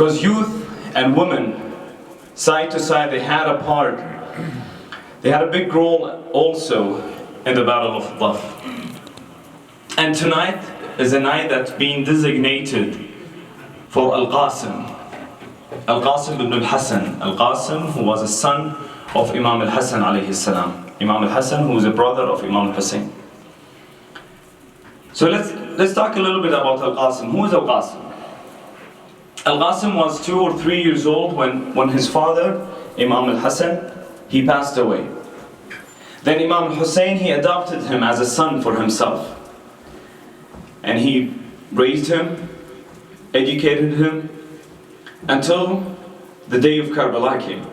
Because youth and women, side to side, they had a part. They had a big role also in the Battle of Dhaf. And tonight is a night that's being designated for Al-Qasim. Al-Qasim ibn al-Hassan. Al-Qasim, who was a son of Imam al-Hassan alayhi salam. Imam al-Hassan, who is a brother of Imam al-Hussein. So let's talk a little bit about Al-Qasim. Who is Al-Qasim? Al-Qasim was 2 or 3 years old when his father, Imam al-Hassan, he passed away. Then Imam al-Hussein, he adopted him as a son for himself. And he raised him, educated him, until the day of Karbala came.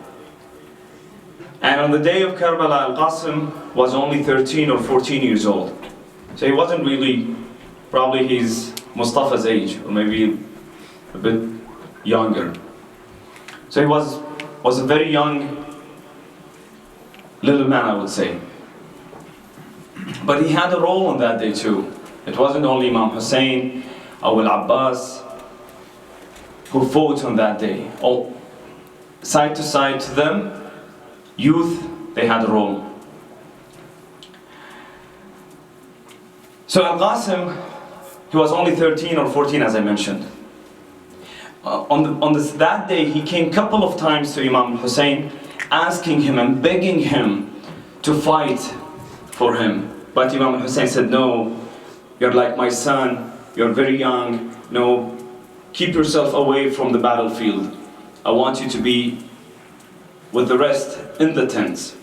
And on the day of Karbala, Al-Qasim was only 13 or 14 years old. So he wasn't really, probably he's Mustafa's age, or maybe a bit younger. So he was a very young little man, I would say. But he had a role on that day too. It wasn't only Imam Hussein or Al-Abbas who fought on that day. All side to side to them, youth, they had a role. So Al-Qasim, he was only 13 or 14, as I mentioned. That day, he came a couple of times to Imam Hussein, asking him and begging him to fight for him. But Imam Hussein said, no, you're like my son, you're very young, no, keep yourself away from the battlefield. I want you to be with the rest in the tents.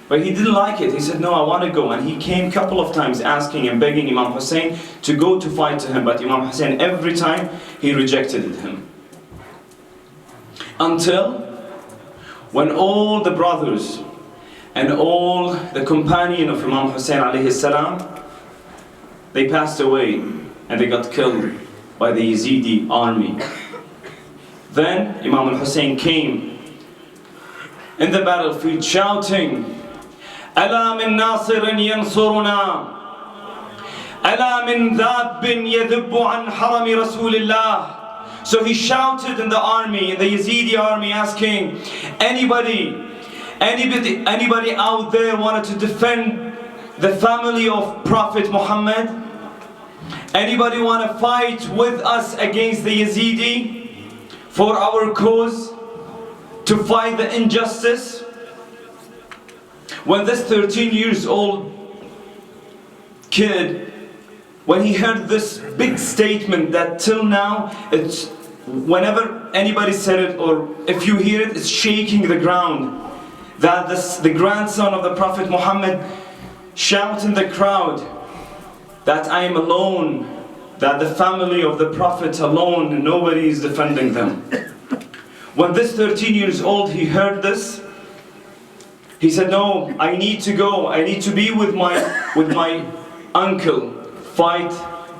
But he didn't like it. He said, no, I want to go. And he came a couple of times asking and begging Imam Hussein to go to fight to him. But Imam Hussein, every time, he rejected him. Until when all the brothers and all the companions of Imam Hussein alayhi salam, they passed away and they got killed by the Yazidi army. Then Imam al-Hussein came in the battlefield shouting, ألا من ناصر ينصرنا ألا من ذاب يذب عن حرم رسول الله. So he shouted in the army, in the Yazidi army, asking, anybody out there wanted to defend the family of Prophet Muhammad? Anybody want to fight with us against the Yazidi for our cause, to fight the injustice? When this 13 years old kid, when he heard this big statement that till now, it's whenever anybody said it, or if you hear it, it's shaking the ground, that the grandson of the Prophet Muhammad shout in the crowd that I am alone, that the family of the Prophet alone, nobody is defending them. When this 13 years old, he heard this, he said, no, I need to go, I need to be with my uncle, fight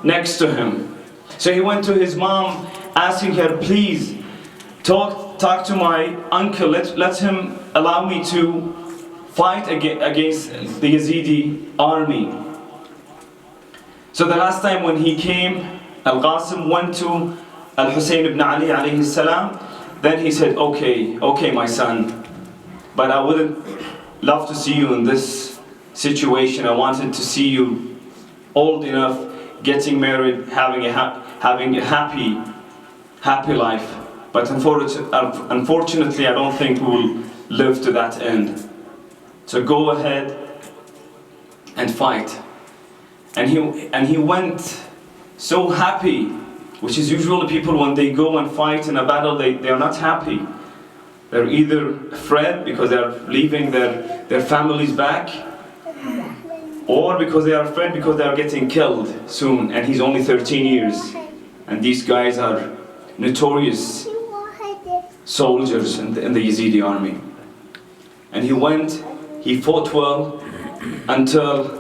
next to him. So he went to his mom, asking her, please, talk to my uncle, let him allow me to fight against the Yazidi army. So the last time when he came, Al-Qasim went to Al-Hussein ibn Ali alayhi salam. Then he said, okay my son, but I wouldn't love to see you in this situation. I wanted to see you old enough, getting married, having a happy life. But unfortunately, I don't think we will live to that end. So go ahead and fight. And he went so happy, which is usually people when they go and fight in a battle, they are not happy. They're either afraid because they are leaving their families back, or because they are afraid because they are getting killed soon, and he's only 13 years. And these guys are notorious soldiers in the Yazidi army. And he went, he fought well until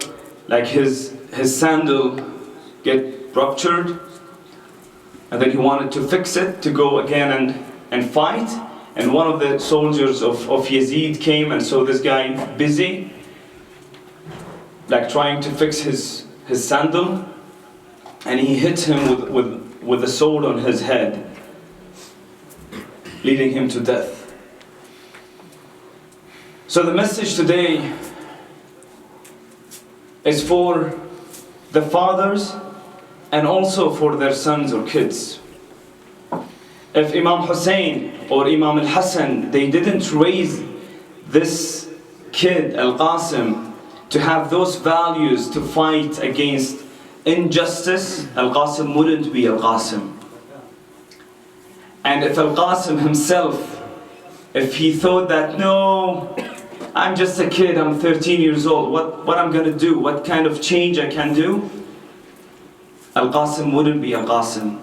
like his sandal get ruptured, and then he wanted to fix it to go again and fight. And one of the soldiers of Yazid came and saw this guy busy, like trying to fix his sandal, and he hit him with a sword on his head. leading him to death. So the message today is for the fathers and also for their sons or kids. If Imam Hussein or Imam al-Hassan, they didn't raise this kid, Al-Qasim, to have those values to fight against injustice, Al-Qasim wouldn't be Al-Qasim. And if Al-Qasim himself, if he thought that, no, I'm just a kid, I'm 13 years old, what I'm gonna do, what kind of change I can do, Al-Qasim wouldn't be Al-Qasim.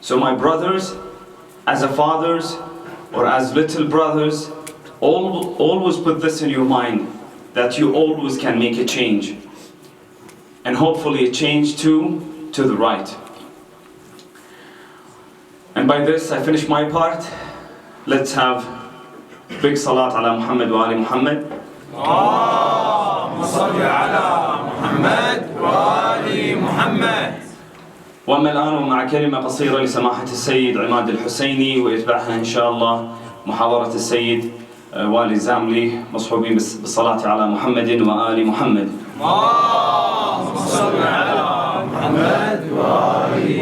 So my brothers, as a fathers or as little brothers, always put this in your mind, that you always can make a change. And hopefully a change to the right. And by this I finish my part. Let's have big salat ala Muhammad wa ali Muhammad. Allahumma salli ala Muhammad wa ali Muhammad. وأما الآن ومع كلمة قصيرة لسماحة السيد عماد الحسيني، ويتبعها إن شاء الله محاضرة السيد والي زاملي مصحوبين بالصلاة على محمد وآل محمد. اللهم صل على محمد وآل